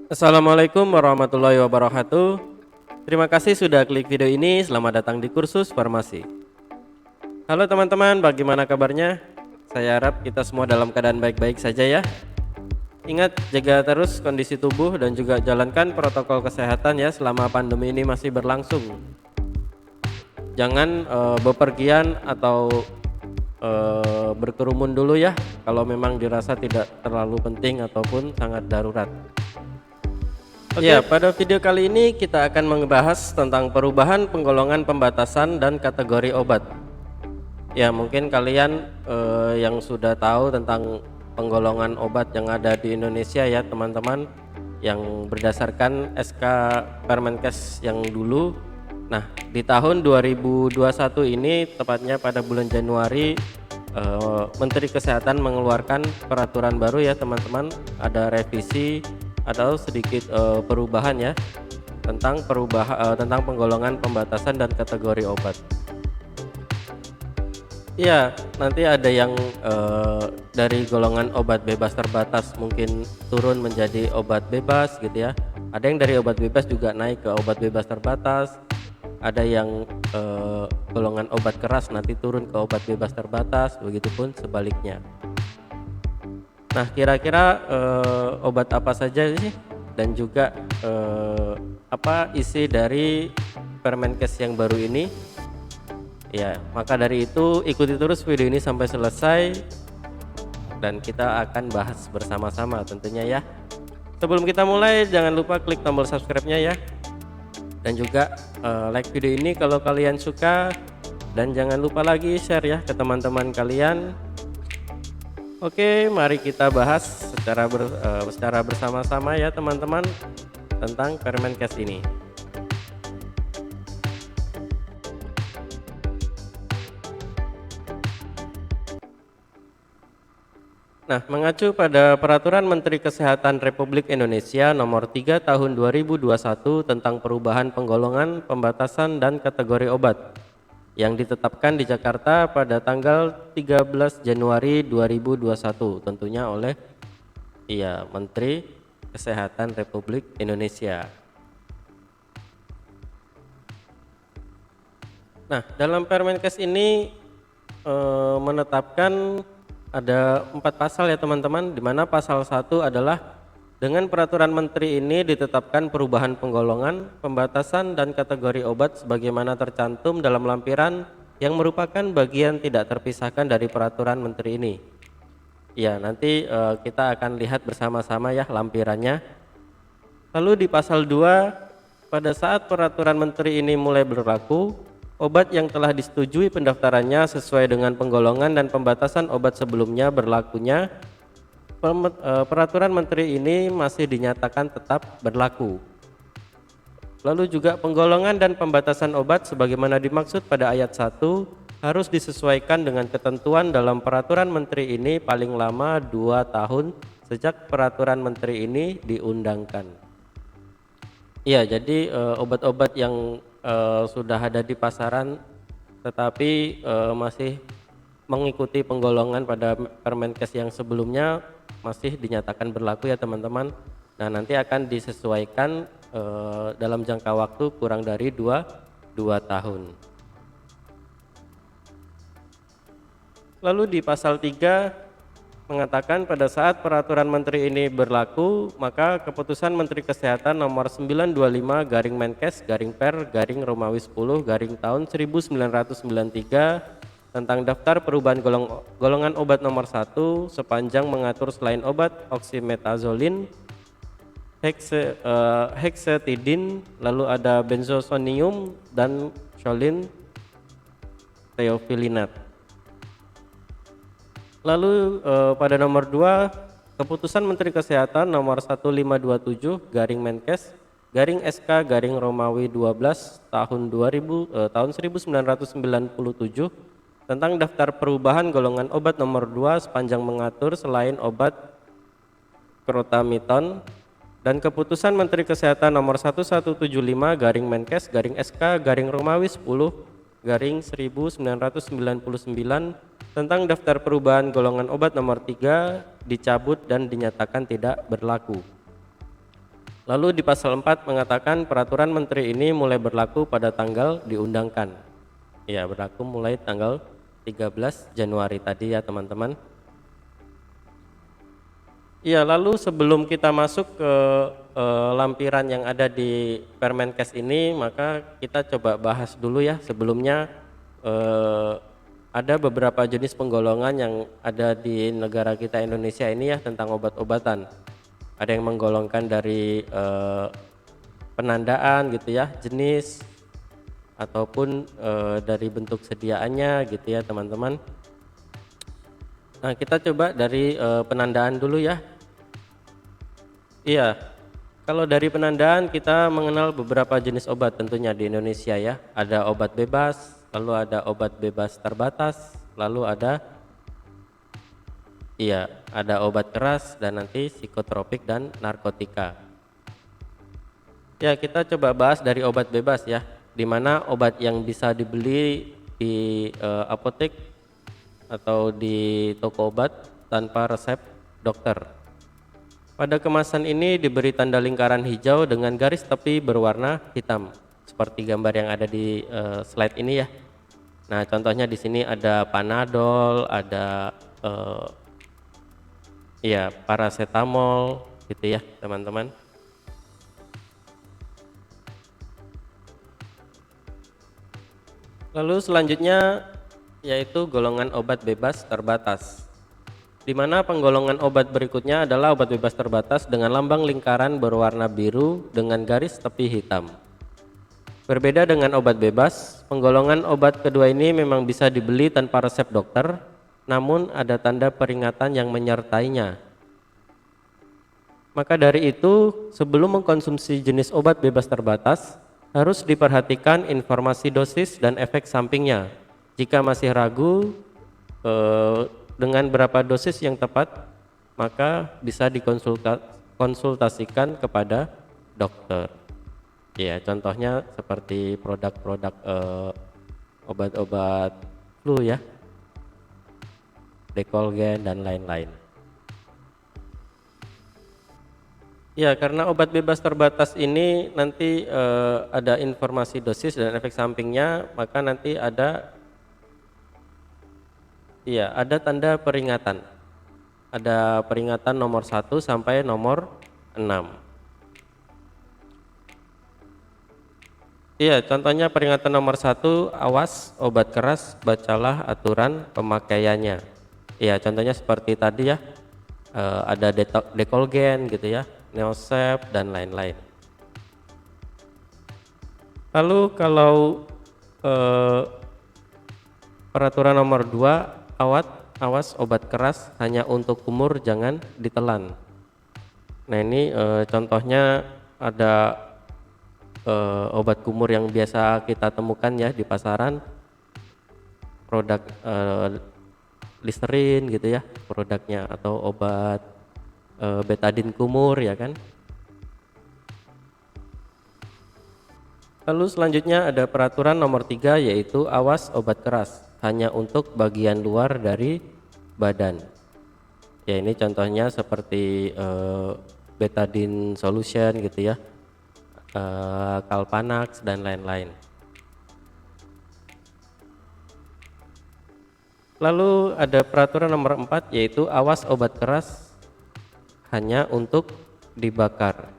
Assalamualaikum warahmatullahi wabarakatuh. Terima kasih sudah klik video ini. Selamat datang di kursus farmasi. Halo teman-teman, bagaimana kabarnya? Saya harap kita semua dalam keadaan baik-baik saja ya. Ingat, jaga terus kondisi tubuh dan juga jalankan protokol kesehatan ya selama pandemi ini masih berlangsung. Jangan bepergian atau berkerumun dulu ya kalau memang dirasa tidak terlalu penting ataupun sangat darurat. Ya, pada video kali ini kita akan membahas tentang perubahan penggolongan pembatasan dan kategori obat. Ya, mungkin kalian yang sudah tahu tentang penggolongan obat yang ada di Indonesia ya teman-teman, yang berdasarkan SK Permenkes yang dulu. Nah, di tahun 2021 ini, tepatnya pada bulan Januari, Menteri Kesehatan mengeluarkan peraturan baru ya teman-teman. Ada revisi atau sedikit perubahan ya tentang tentang penggolongan pembatasan dan kategori obat. Iya, nanti ada yang dari golongan obat bebas terbatas mungkin turun menjadi obat bebas gitu ya. Ada yang dari obat bebas juga naik ke obat bebas terbatas. Ada yang golongan obat keras nanti turun ke obat bebas terbatas, begitupun sebaliknya. Nah, kira-kira obat apa saja sih dan juga apa isi dari Permenkes yang baru ini? Ya, maka dari itu ikuti terus video ini sampai selesai dan kita akan bahas bersama-sama tentunya ya. Sebelum kita mulai, jangan lupa klik tombol subscribe-nya ya. Dan juga like video ini kalau kalian suka, dan jangan lupa lagi share ya ke teman-teman kalian. Oke, mari kita bahas secara bersama-sama ya teman-teman tentang Permenkes ini. Nah, mengacu pada Peraturan Menteri Kesehatan Republik Indonesia Nomor 3 Tahun 2021 tentang perubahan penggolongan, pembatasan dan kategori obat yang ditetapkan di Jakarta pada tanggal 13 Januari 2021 tentunya oleh Menteri Kesehatan Republik Indonesia. Nah, dalam Permenkes ini menetapkan ada 4 pasal ya teman-teman, di mana pasal 1 adalah dengan peraturan menteri ini ditetapkan perubahan penggolongan, pembatasan dan kategori obat sebagaimana tercantum dalam lampiran yang merupakan bagian tidak terpisahkan dari peraturan menteri ini. Ya, nanti kita akan lihat bersama-sama ya lampirannya. Lalu di pasal 2, pada saat peraturan menteri ini mulai berlaku, obat yang telah disetujui pendaftarannya sesuai dengan penggolongan dan pembatasan obat sebelumnya berlakunya, peraturan menteri ini masih dinyatakan tetap berlaku. Lalu juga penggolongan dan pembatasan obat sebagaimana dimaksud pada ayat 1 harus disesuaikan dengan ketentuan dalam peraturan menteri ini paling lama 2 tahun sejak peraturan menteri ini diundangkan. Iya, jadi obat-obat yang sudah ada di pasaran tetapi masih mengikuti penggolongan pada Permenkes yang sebelumnya masih dinyatakan berlaku ya teman-teman. Nah, nanti akan disesuaikan dalam jangka waktu kurang dari 2 tahun. Lalu di pasal 3 mengatakan pada saat peraturan menteri ini berlaku, maka keputusan Menteri Kesehatan nomor 925/Per/Romawi 10/tahun 1993 tentang daftar perubahan golongan obat nomor 1 sepanjang mengatur selain obat oksimetazolin, hexetidin, lalu ada benzosonium dan cholin theofilinat. Lalu pada nomor 2, keputusan Menteri Kesehatan nomor 15/Menkes/SK/Romawi 12 tahun 1997 tentang daftar perubahan golongan obat nomor 2 sepanjang mengatur selain obat crotamiton, dan keputusan Menteri Kesehatan nomor 1175/Menkes/SK/Romawi 10/1999 tentang daftar perubahan golongan obat nomor 3 dicabut dan dinyatakan tidak berlaku. Lalu di pasal 4 mengatakan peraturan menteri ini mulai berlaku pada tanggal diundangkan. Ya, berlaku mulai tanggal 13 Januari tadi ya teman-teman. Ya, lalu sebelum kita masuk ke lampiran yang ada di Permenkes ini, maka kita coba bahas dulu ya. Sebelumnya ada beberapa jenis penggolongan yang ada di negara kita Indonesia ini ya tentang obat-obatan. Ada yang menggolongkan dari penandaan gitu ya, jenis ataupun dari bentuk sediaannya gitu ya teman-teman. Nah, kita coba dari penandaan dulu ya. Iya, kalau dari penandaan kita mengenal beberapa jenis obat tentunya di Indonesia ya. Ada obat bebas, lalu ada obat bebas terbatas, lalu ada obat keras dan nanti psikotropik dan narkotika. Ya, kita coba bahas dari obat bebas ya, di mana obat yang bisa dibeli di apotek atau di toko obat tanpa resep dokter. Pada kemasan ini diberi tanda lingkaran hijau dengan garis tepi berwarna hitam, seperti gambar yang ada di slide ini ya. Nah, contohnya di sini ada Panadol, ada paracetamol gitu ya teman-teman. Lalu selanjutnya yaitu golongan obat bebas terbatas, di mana penggolongan obat berikutnya adalah obat bebas terbatas dengan lambang lingkaran berwarna biru dengan garis tepi hitam. Berbeda dengan obat bebas, penggolongan obat kedua ini memang bisa dibeli tanpa resep dokter, namun ada tanda peringatan yang menyertainya. Maka dari itu, sebelum mengkonsumsi jenis obat bebas terbatas, harus diperhatikan informasi dosis dan efek sampingnya. Jika masih ragu dengan berapa dosis yang tepat, maka bisa dikonsultasikan kepada dokter. Ya, contohnya seperti produk-produk obat-obat flu ya, Decolgen dan lain-lain. Ya, karena obat bebas terbatas ini nanti ada informasi dosis dan efek sampingnya, maka nanti ada tanda peringatan. Ada peringatan nomor 1 sampai nomor 6. Iya, contohnya peringatan nomor 1, awas obat keras, bacalah aturan pemakaiannya. Iya, contohnya seperti tadi ya, ada Decolgen gitu ya, Neosep dan lain-lain. Lalu kalau peraturan nomor 2, awas obat keras hanya untuk kumur, jangan ditelan. Nah, ini contohnya ada obat kumur yang biasa kita temukan ya di pasaran, produk Listerin gitu ya produknya, atau obat betadin kumur ya kan. Lalu selanjutnya ada peraturan nomor 3, yaitu awas obat keras hanya untuk bagian luar dari badan. Ya, ini contohnya seperti betadine solution gitu ya, Calpanax dan lain-lain. Lalu ada peraturan nomor 4, yaitu awas obat keras hanya untuk dibakar.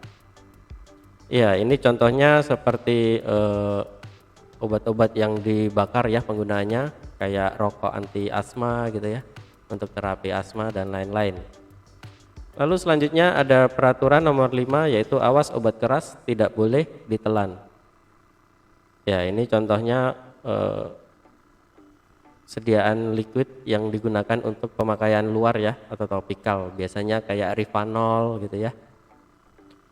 Ya, ini contohnya seperti obat-obat yang dibakar ya penggunaannya, kayak rokok anti asma gitu ya, untuk terapi asma dan lain-lain. Lalu selanjutnya ada peraturan nomor 5, yaitu awas obat keras tidak boleh ditelan. Ya, ini contohnya sediaan liquid yang digunakan untuk pemakaian luar ya, atau topikal, biasanya kayak Rivanol gitu ya.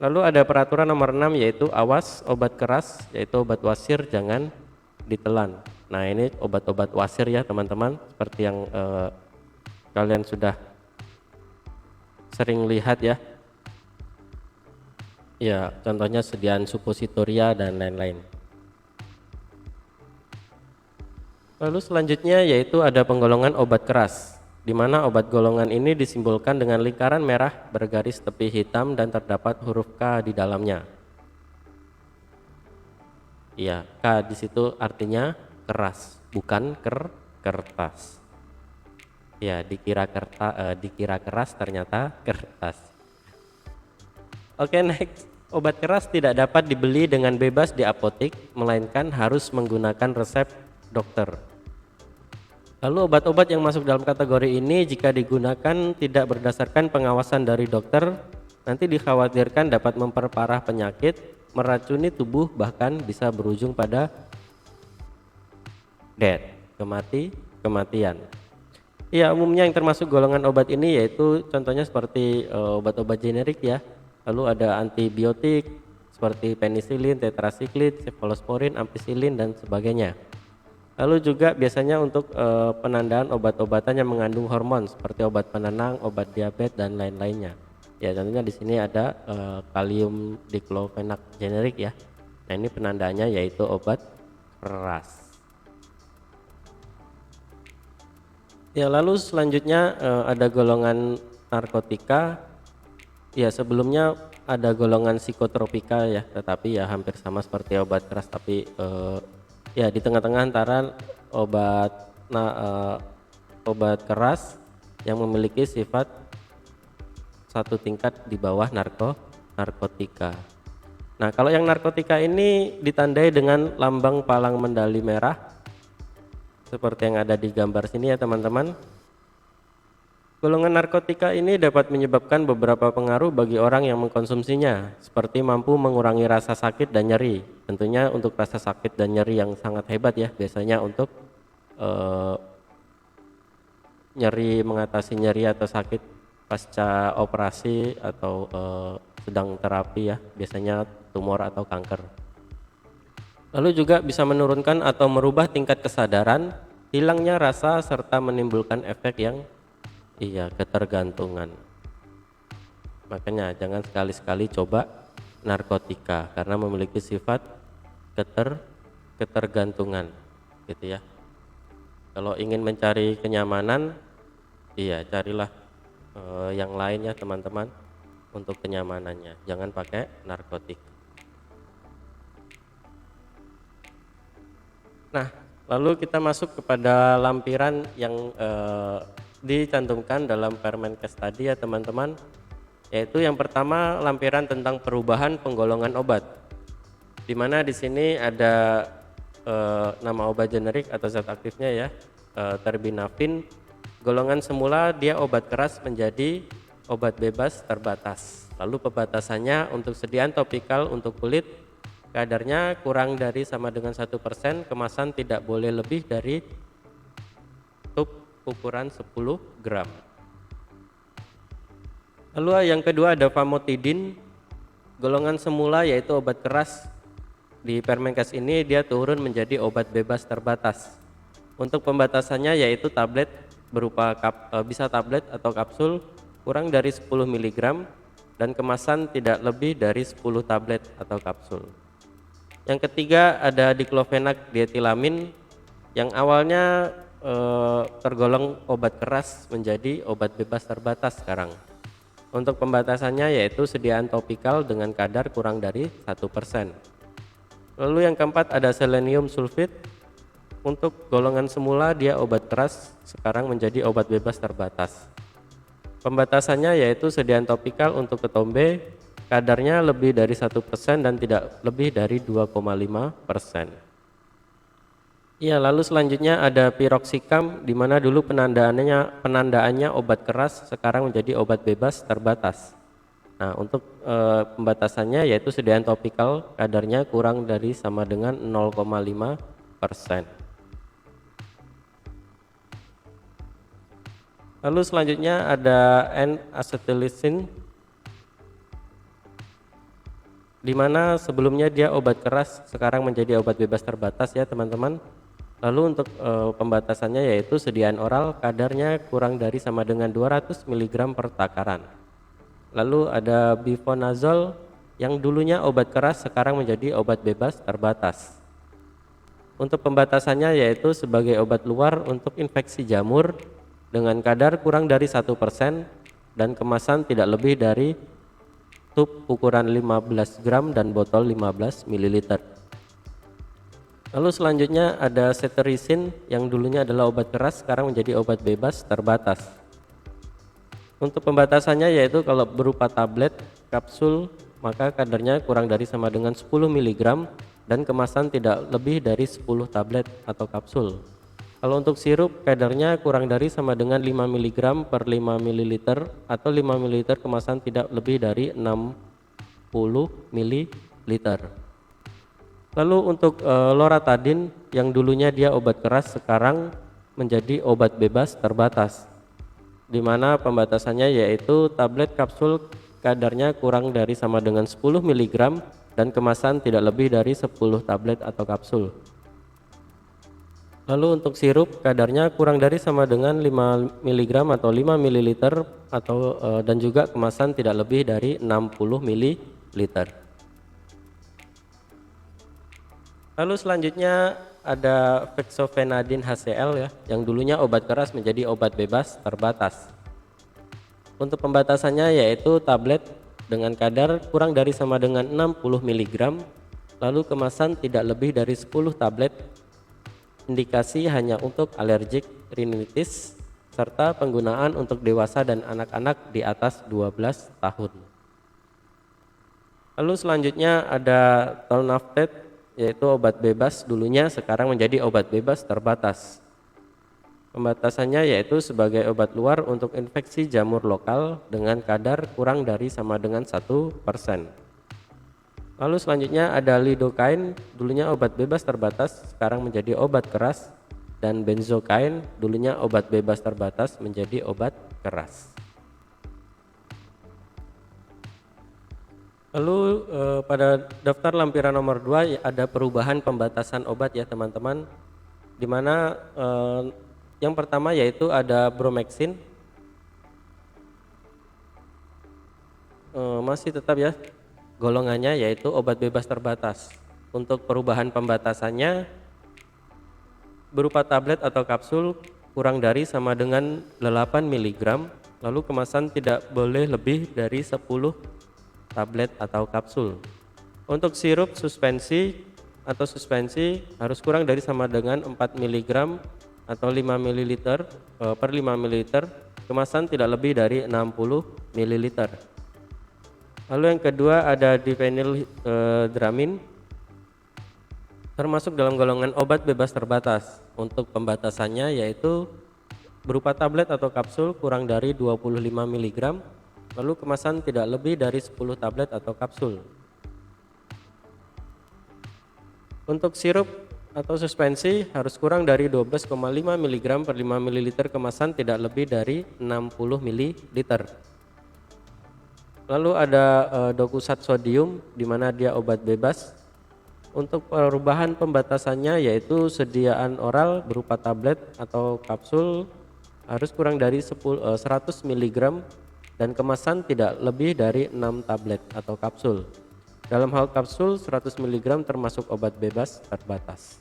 Lalu ada peraturan nomor 6, yaitu awas obat keras, yaitu obat wasir jangan ditelan. Nah, ini obat-obat wasir ya teman-teman, seperti yang kalian sudah sering lihat ya. Ya, contohnya sediaan suppositoria dan lain-lain. Lalu selanjutnya yaitu ada penggolongan obat keras, di mana obat golongan ini disimbolkan dengan lingkaran merah bergaris tepi hitam dan terdapat huruf K di dalamnya. Iya, K di situ artinya keras, bukan kertas. Ya, dikira keras ternyata kertas. Oke, next. Obat keras tidak dapat dibeli dengan bebas di apotik, melainkan harus menggunakan resep dokter. Lalu obat-obat yang masuk dalam kategori ini jika digunakan tidak berdasarkan pengawasan dari dokter, nanti dikhawatirkan dapat memperparah penyakit, meracuni tubuh, bahkan bisa berujung pada death, kematian. Ya, umumnya yang termasuk golongan obat ini yaitu contohnya seperti obat-obat generik ya. Lalu ada antibiotik seperti penisilin, tetrasiklin, cefalosporin, ampicillin dan sebagainya. Lalu juga biasanya untuk penandaan obat-obatan yang mengandung hormon seperti obat penenang, obat diabetes dan lain-lainnya. Ya, tentunya di sini ada kalium diklofenak generik ya. Nah, ini penandaannya yaitu obat keras. Ya, lalu selanjutnya ada golongan narkotika. Ya, sebelumnya ada golongan psikotropika ya, tetapi ya hampir sama seperti obat keras, tapi ya di tengah-tengah antara obat keras yang memiliki sifat satu tingkat di bawah narkotika. Nah, kalau yang narkotika ini ditandai dengan lambang palang medali merah seperti yang ada di gambar sini ya teman-teman. Golongan narkotika ini dapat menyebabkan beberapa pengaruh bagi orang yang mengkonsumsinya, seperti mampu mengurangi rasa sakit dan nyeri. Tentunya untuk rasa sakit dan nyeri yang sangat hebat ya, biasanya untuk mengatasi nyeri atau sakit pasca operasi atau sedang terapi ya, biasanya tumor atau kanker. Lalu juga bisa menurunkan atau merubah tingkat kesadaran, hilangnya rasa serta menimbulkan efek yang ketergantungan. Makanya jangan sekali-sekali coba narkotika karena memiliki sifat ketergantungan gitu ya. Kalau ingin mencari kenyamanan, carilah yang lain ya teman-teman untuk kenyamanannya. Jangan pakai narkotik. Nah, lalu kita masuk kepada lampiran yang dicantumkan dalam Permenkes tadi ya teman-teman, yaitu yang pertama lampiran tentang perubahan penggolongan obat, di mana di sini ada nama obat generik atau zat aktifnya ya, terbinafin. Golongan semula dia obat keras menjadi obat bebas terbatas. Lalu pembatasannya untuk sediaan topikal untuk kulit, kadarnya kurang dari sama dengan 1%, kemasan tidak boleh lebih dari tub ukuran 10 gram. Lalu yang kedua ada famotidin, golongan semula yaitu obat keras. Di Permenkes ini dia turun menjadi obat bebas terbatas. Untuk pembatasannya yaitu tablet berupa bisa tablet atau kapsul kurang dari 10 mg dan kemasan tidak lebih dari 10 tablet atau kapsul. Yang ketiga ada diklofenak dietilamin yang awalnya tergolong obat keras menjadi obat bebas terbatas sekarang. Untuk pembatasannya yaitu sediaan topikal dengan kadar kurang dari 1%. Lalu yang keempat ada selenium sulfit. Untuk golongan semula dia obat keras, sekarang menjadi obat bebas terbatas. Pembatasannya yaitu sediaan topikal untuk ketombe, kadarnya lebih dari 1% dan tidak lebih dari 2,5%. Ya, lalu selanjutnya ada piroxicam, di mana dulu penandaannya obat keras, sekarang menjadi obat bebas terbatas. Nah, untuk pembatasannya yaitu sediaan topikal, kadarnya kurang dari sama dengan 0,5%. Lalu selanjutnya ada N-acetylcysteine, di mana sebelumnya dia obat keras, sekarang menjadi obat bebas terbatas ya teman-teman. Lalu untuk pembatasannya yaitu sediaan oral, kadarnya kurang dari sama dengan 200 mg per takaran. Lalu ada bifonazol yang dulunya obat keras, sekarang menjadi obat bebas terbatas. Untuk pembatasannya yaitu sebagai obat luar untuk infeksi jamur, dengan kadar kurang dari 1% dan kemasan tidak lebih dari tub ukuran 15 gram dan botol 15 ml. Lalu selanjutnya ada cetirizine yang dulunya adalah obat keras, sekarang menjadi obat bebas terbatas. Untuk pembatasannya yaitu kalau berupa tablet, kapsul, maka kadarnya kurang dari sama dengan 10 mg dan kemasan tidak lebih dari 10 tablet atau kapsul. Kalau untuk sirup, kadarnya kurang dari sama dengan 5 mg per 5 ml atau 5 ml kemasan tidak lebih dari 60 ml. Lalu untuk loratadin yang dulunya dia obat keras sekarang menjadi obat bebas terbatas, di mana pembatasannya yaitu tablet kapsul kadarnya kurang dari sama dengan 10 mg dan kemasan tidak lebih dari 10 tablet atau kapsul. Lalu untuk sirup kadarnya kurang dari sama dengan 5 mg atau 5 ml atau dan juga kemasan tidak lebih dari 60 ml. Lalu selanjutnya ada fexofenadin HCl ya, yang dulunya obat keras menjadi obat bebas terbatas. Untuk pembatasannya yaitu tablet dengan kadar kurang dari sama dengan 60 mg, lalu kemasan tidak lebih dari 10 tablet, indikasi hanya untuk alergik rinitis, serta penggunaan untuk dewasa dan anak-anak di atas 12 tahun. Lalu selanjutnya ada tolnaftet, yaitu obat bebas dulunya sekarang menjadi obat bebas terbatas. Pembatasannya yaitu sebagai obat luar untuk infeksi jamur lokal dengan kadar kurang dari sama dengan 1%. Lalu selanjutnya ada lidocaine, dulunya obat bebas terbatas sekarang menjadi obat keras, dan benzocaine, dulunya obat bebas terbatas menjadi obat keras. Lalu pada daftar lampiran nomor 2 ada perubahan pembatasan obat ya teman-teman, dimana yang pertama yaitu ada bromexin, masih tetap ya golongannya yaitu obat bebas terbatas. Untuk perubahan pembatasannya berupa tablet atau kapsul kurang dari sama dengan 8 mg, lalu kemasan tidak boleh lebih dari 10 tablet atau kapsul. Untuk sirup suspensi harus kurang dari sama dengan 4 mg atau 5 ml per 5 ml, kemasan tidak lebih dari 60 ml. Lalu yang kedua ada diphenyldramin, termasuk dalam golongan obat bebas terbatas. Untuk pembatasannya yaitu berupa tablet atau kapsul kurang dari 25 mg, lalu kemasan tidak lebih dari 10 tablet atau kapsul. Untuk sirup atau suspensi harus kurang dari 12,5 mg per 5 ml, kemasan tidak lebih dari 60 ml. Lalu ada dokusat sodium, di mana dia obat bebas. Untuk perubahan pembatasannya yaitu sediaan oral berupa tablet atau kapsul harus kurang dari 100 mg dan kemasan tidak lebih dari 6 tablet atau kapsul. Dalam hal kapsul 100 mg termasuk obat bebas terbatas.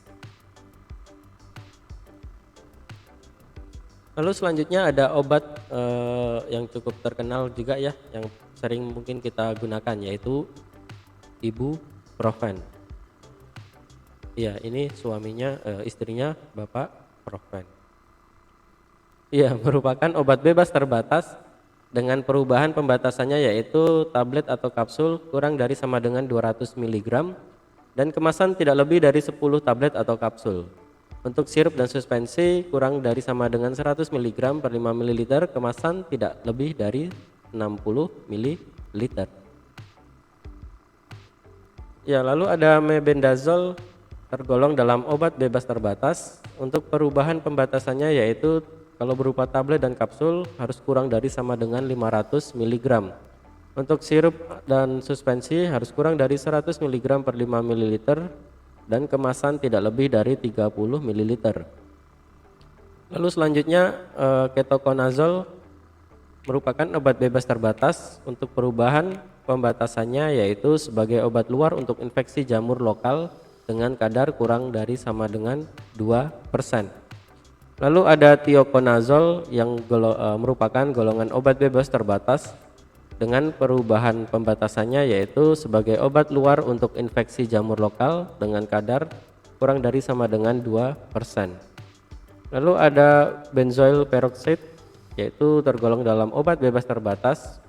Lalu selanjutnya ada obat yang cukup terkenal juga ya, yang sering mungkin kita gunakan yaitu ibuprofen. Iya, ini suaminya istrinya Bapak Profen. Iya, merupakan obat bebas terbatas dengan perubahan pembatasannya yaitu tablet atau kapsul kurang dari sama dengan 200 mg dan kemasan tidak lebih dari 10 tablet atau kapsul. Untuk sirup dan suspensi kurang dari sama dengan 100 mg per 5 ml, kemasan tidak lebih dari 60 ml. Ya, lalu ada mebendazole, tergolong dalam obat bebas terbatas. Untuk perubahan pembatasannya yaitu kalau berupa tablet dan kapsul harus kurang dari sama dengan 500 mg. Untuk sirup dan suspensi harus kurang dari 100 mg per 5 ml dan kemasan tidak lebih dari 30 ml. Lalu selanjutnya ketoconazole merupakan obat bebas terbatas. Untuk perubahan pembatasannya yaitu sebagai obat luar untuk infeksi jamur lokal dengan kadar kurang dari sama dengan 2%. Lalu ada thioconazole yang merupakan golongan obat bebas terbatas dengan perubahan pembatasannya, yaitu sebagai obat luar untuk infeksi jamur lokal dengan kadar kurang dari sama dengan 2%. Lalu ada benzoyl peroxide, yaitu tergolong dalam obat bebas terbatas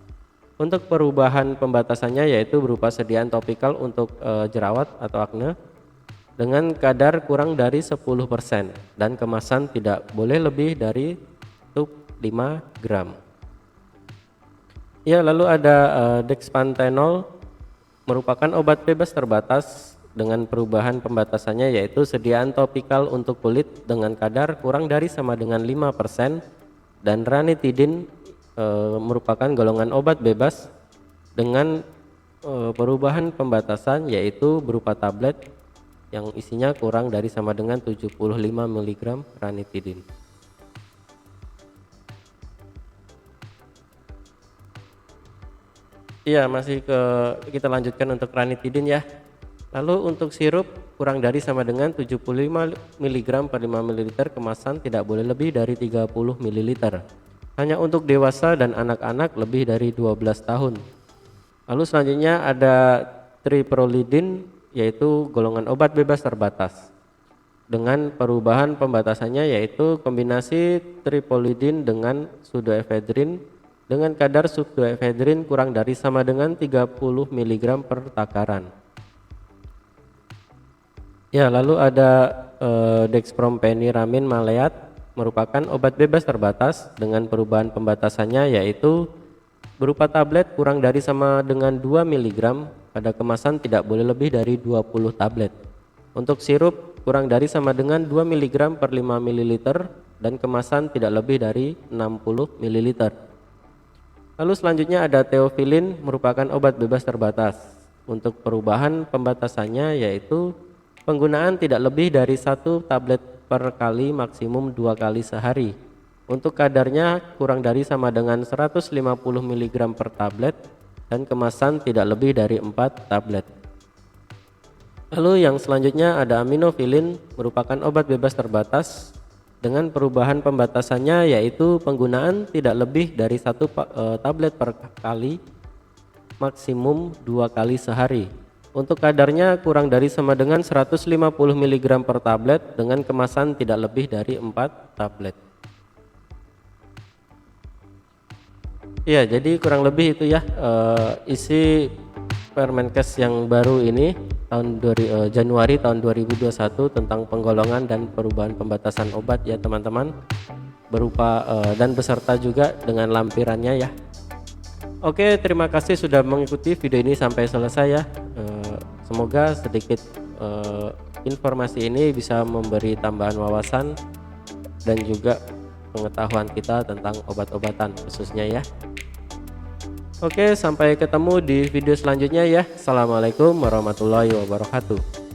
untuk perubahan pembatasannya, yaitu berupa sediaan topikal untuk jerawat atau akne dengan kadar kurang dari 10% dan kemasan tidak boleh lebih dari tub 5 gram. Ya, lalu ada dexpanthenol merupakan obat bebas terbatas dengan perubahan pembatasannya, yaitu sediaan topikal untuk kulit dengan kadar kurang dari sama dengan 5%, dan ranitidin merupakan golongan obat bebas dengan perubahan pembatasan, yaitu berupa tablet yang isinya kurang dari sama dengan 75 mg ranitidin. Iya, kita lanjutkan untuk ranitidin ya. Lalu untuk sirup kurang dari sama dengan 75 mg per 5 ml kemasan tidak boleh lebih dari 30 ml. Hanya untuk dewasa dan anak-anak lebih dari 12 tahun. Lalu selanjutnya ada triprolidin, yaitu golongan obat bebas terbatas dengan perubahan pembatasannya, yaitu kombinasi triprolidin dengan pseudoephedrine dengan kadar pseudoephedrine kurang dari sama dengan 30 mg per takaran. Ya, lalu ada dextrompheniramine maleat merupakan obat bebas terbatas dengan perubahan pembatasannya, yaitu berupa tablet kurang dari sama dengan 2 mg pada kemasan tidak boleh lebih dari 20 tablet. Untuk sirup kurang dari sama dengan 2 mg per 5 ml dan kemasan tidak lebih dari 60 ml. Lalu selanjutnya ada theophylline merupakan obat bebas terbatas. Untuk perubahan pembatasannya, yaitu penggunaan tidak lebih dari 1 tablet per kali, maksimum 2 kali sehari. Untuk kadarnya kurang dari sama dengan 150 mg per tablet dan kemasan tidak lebih dari 4 tablet. Lalu yang selanjutnya ada aminophylline merupakan obat bebas terbatas dengan perubahan pembatasannya, yaitu penggunaan tidak lebih dari 1 tablet per kali, maksimum 2 kali sehari. Untuk kadarnya kurang dari sama dengan 150 mg per tablet dengan kemasan tidak lebih dari 4 tablet. Ya, jadi kurang lebih itu ya isi Permenkes yang baru ini Januari tahun 2021 tentang penggolongan dan perubahan pembatasan obat ya teman-teman, berupa dan beserta juga dengan lampirannya ya. Oke, terima kasih sudah mengikuti video ini sampai selesai ya. Semoga sedikit informasi ini bisa memberi tambahan wawasan dan juga pengetahuan kita tentang obat-obatan khususnya ya. Oke, sampai ketemu di video selanjutnya ya. Assalamualaikum warahmatullahi wabarakatuh.